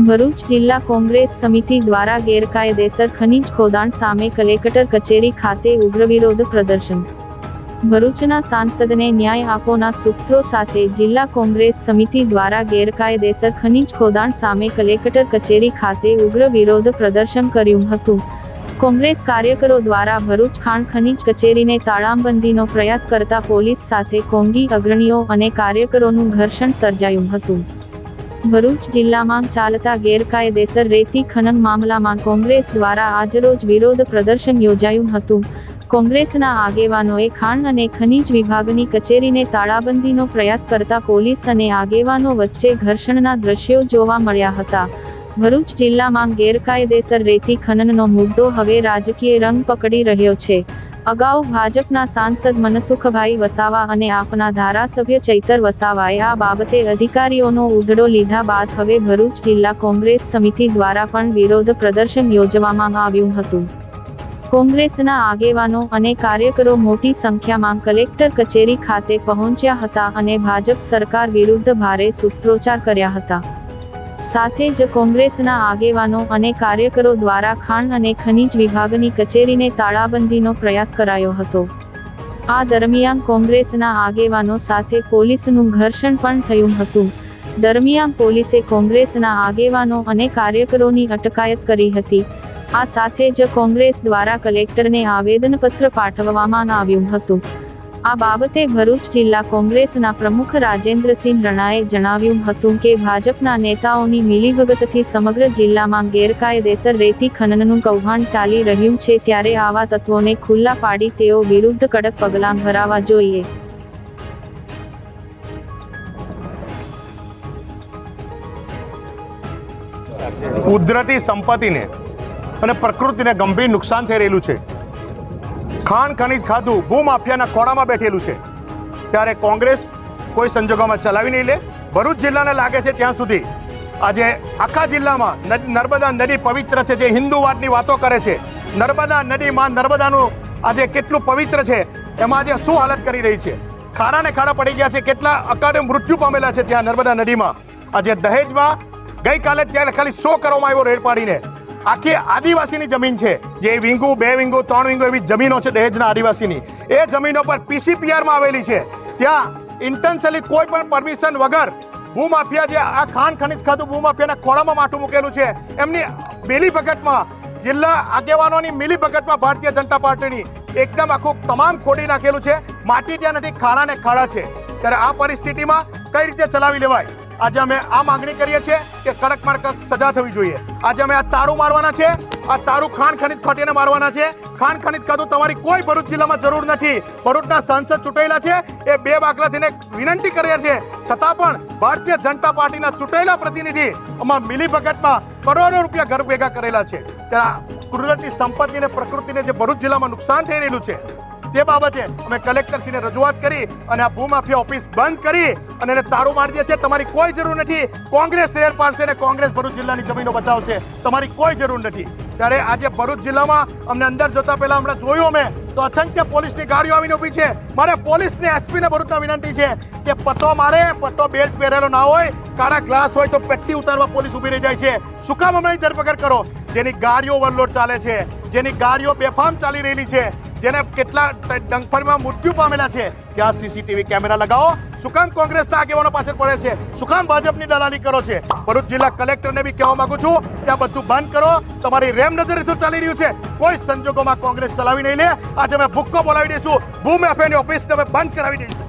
ભરૂચ જિલ્લા કોંગ્રેસ સમિતિ દ્વારા ગેરકાયદેસર ખનીજ ખોદાણ સામે કલેક્ટર કચેરી ખાતે ઉગ્ર વિરોધ પ્રદર્શન। ભરૂચના સાંસદને ન્યાય આપોના સૂત્રો સાથે જિલ્લા કોંગ્રેસ સમિતિ દ્વારા ગેરકાયદેસર ખનીજ ખોદાણ સામે કલેક્ટર કચેરી ખાતે ઉગ્ર વિરોધ પ્રદર્શન કર્યું હતું। કોંગ્રેસ કાર્યકરો દ્વારા ભરૂચ ખાણ ખનીજ કચેરીને તાળાબંધીનો પ્રયાસ કરતા પોલીસ સાથે કોંગી અગ્રણીઓ અને કાર્યકરોનું ઘર્ષણ સર્જાયું હતું। ભરૂચ જિલ્લામાં ચાલતા ગેરકાયદેસર રેતી ખનન મામલામાં કોંગ્રેસ દ્વારા આજરોજ વિરોધ પ્રદર્શન યોજાયું હતું। કોંગ્રેસના આગેવાનોએ ખાણ અને ખનીજ વિભાગની કચેરીને તાળાબંધીનો પ્રયાસ કરતા પોલીસ અને આગેવાનો વચ્ચે ઘર્ષણના દ્રશ્યો જોવા મળ્યા હતા। ભરૂચ જિલ્લામાં ગેરકાયદેસર રેતી ખનનનો મુદ્દો હવે રાજકીય રંગ પકડી રહ્યો છે। અગાઉ ભાજપના સાંસદ મનસુખભાઈ વસાવા અને આપના ધારાસભ્ય ચૈતર વસાવાએ આ બાબતે અધિકારીઓનો ઉધડો લીધા બાદ હવે ભરૂચ જિલ્લા કોંગ્રેસ સમિતિ દ્વારા પણ વિરોધ પ્રદર્શન યોજવામાં આવ્યું હતું। કોંગ્રેસના આગેવાનો અને કાર્યકરો મોટી સંખ્યામાં કલેક્ટર કચેરી ખાતે પહોંચ્યા હતા અને ભાજપ સરકાર વિરુદ્ધ ભારે સૂત્રોચ્ચાર કર્યા હતા। સાથે જ કોંગ્રેસના આગેવાનો અને કાર્યકરો દ્વારા ખાણ અને ખનીજ વિભાગની કચેરીને તાળાબંધીનો પ્રયાસ કરાયો હતો। આ દરમિયાન કોંગ્રેસના આગેવાનો સાથે પોલીસનું ઘર્ષણ પણ થયું હતું। દરમિયાન પોલીસે કોંગ્રેસના આગેવાનો અને કાર્યકરોની અટકાયત કરી હતી। આ સાથે જ કોંગ્રેસ દ્વારા કલેક્ટરને આવેદનપત્ર પાઠવવામાં આવ્યું હતું। આ બાબતે ભરૂચ જિલ્લા કોંગ્રેસના પ્રમુખ રાજેન્દ્રસિંહ રણાએ જણાવ્યું હતું કે ભાજપના નેતાઓની મિલીભગતથી સમગ્ર જિલ્લામાં ગેરકાયદેસર રેતી ખનનનું કૌભાંડ ચાલી રહ્યું છે, ત્યારે આવા તત્વોને ખુલ્લા પાડી તેઓ વિરુદ્ધ કડક પગલાં ભરવા જોઈએ। કુદરતી સંપત્તિને અને પ્રકૃતિને ગંભીર નુકસાન થઈ રહેલું છે। ખાણ ખનીજ ખાધું ભૂમાફિયાના ખોળામાં બેઠેલું છે, ત્યારે કોંગ્રેસ કોઈ સંજોગોમાં ચલાવી નહીં લે। ભરૂચ જિલ્લાને લાગે છે ત્યાં સુધી આજે આખા જિલ્લામાં નર્મદા નદી પવિત્ર છે, જે હિન્દુવાદની વાતો કરે છે। નર્મદા નદીમાં નર્મદાનું આજે કેટલું પવિત્ર છે, એમાં આજે શું હાલત કરી રહી છે। ખાડાને ખાડા પડી ગયા છે, કેટલા અકાળે મૃત્યુ પામેલા છે ત્યાં નર્મદા નદીમાં। આજે દહેજમાં ગઈકાલે ત્યાં ખાલી 100 કરવામાં આવ્યો રેડ પાડીને। આખી આદિવાસીની જમીન છે, જે વિંગુ 2 વિંગુ 3 વિંગુ એવી જમીનો છે દહેજના આદિવાસીની, એ જમીનો પર PCPRમાં આવેલી છે। ત્યાં ઇન્ટેન્શનલી કોઈ પણ પરમિશન વગર ભૂમાફિયા જે આ ખાણ ખનીજ ખાધું ભૂમાફિયાના ખોળામાં માથું મૂકેલું છે, એમની મિલીભગતમાં જિલ્લા આગેવાનોની મિલીભગતમાં ભારતીય જનતા પાર્ટીની એકદમ આખું તમામ ખોડી નાખેલું છે। માટી ત્યાં નથી, ખાડા ને ખાડા છે। ત્યારે આ પરિસ્થિતિમાં કઈ રીતે ચલાવી લેવાય? આજે અમે આ માંગણી કરીએ છીએ કે કડકમાં કડક સજા થવી જોઈએ। આજે અમે આ તારું મારવાના છે, આ તારું ખાણ ખનીજ ખોટીને મારવાના છે। ખાણ ખનીજ ખાધું તમારી કોઈ ભરૂચ જિલ્લામાં જરૂર નથી। ભરૂચના સાંસદ ચૂંટાયેલા છે, એ 2 બાકલા થઈને વિનંતી કરી છે, છતાં પણ ભારતીય જનતા પાર્ટીના ચૂંટાયેલા પ્રતિનિધિ આમાં મિલીભગતમાં કરોડો રૂપિયા ઘર ભેગા કરેલા છે। ત્યારે કુદરતી સંપત્તિને પ્રકૃતિને જે ભરૂચ જિલ્લામાં નુકસાન થઈ રહેલું છે, તે બાબતે અમે કલેક્ટરશ્રીને રજૂઆત કરી અને આ ભૂમાફિયા ઓફિસ બંધ કરી અને એને તારું મારી દે છે। તમારી કોઈ જરૂર નથી। કોંગ્રેસ શેર પાડશે અને કોંગ્રેસ ભરૂચ જિલ્લાની જમીનો બચાવશે, તમારી કોઈ જરૂર નથી। ત્યારે આજે ભરૂચ જિલ્લામાં અમને અંદર જોતા પહેલા હમણાં જોયું અમે તો અસંખ્ય પોલીસની ગાડીઓ આવીને ઊભી છે। મારે પોલીસને એસપીને ભરૂચના વિનંતી છે કે પટ્ટો મારે, પટ્ટો બેલ્ટ પહેરેલો ના હોય, કાળા ગ્લાસ હોય તો પેટ્ટી ઉતારવા પોલીસ ઊભી રહી જાય છે। શું કામ હમણાં ધરપકડ કરો? જેની ગાડીઓ ઓવરલોડ ચાલે છે, જેની ગાડીઓ બેફામ ચાલી રહેલી છે, જેને કેટલા ડંફરમાં મૃત્યુ પામેલા છે, ત્યાં CCTV કેમેરા લગાવો। શું કામ કોંગ્રેસના આગેવાનો પાછળ પડે છે? શું કામ ભાજપની દલાલી કરો છે? ભરૂચ જિલ્લા કલેક્ટરને બી કહેવા માંગુ છું કે આ બધું બંધ કરો। તમારી રેમ નજરે શું ચાલી રહ્યું છે, કોઈ સંજોગોમાં કોંગ્રેસ ચલાવી નહીં લે। આજે અમે ભૂક્કો બોલાવી દઈશું, ભૂમાફિયાની ઓફિસ તમે બંધ કરાવી દઈશું।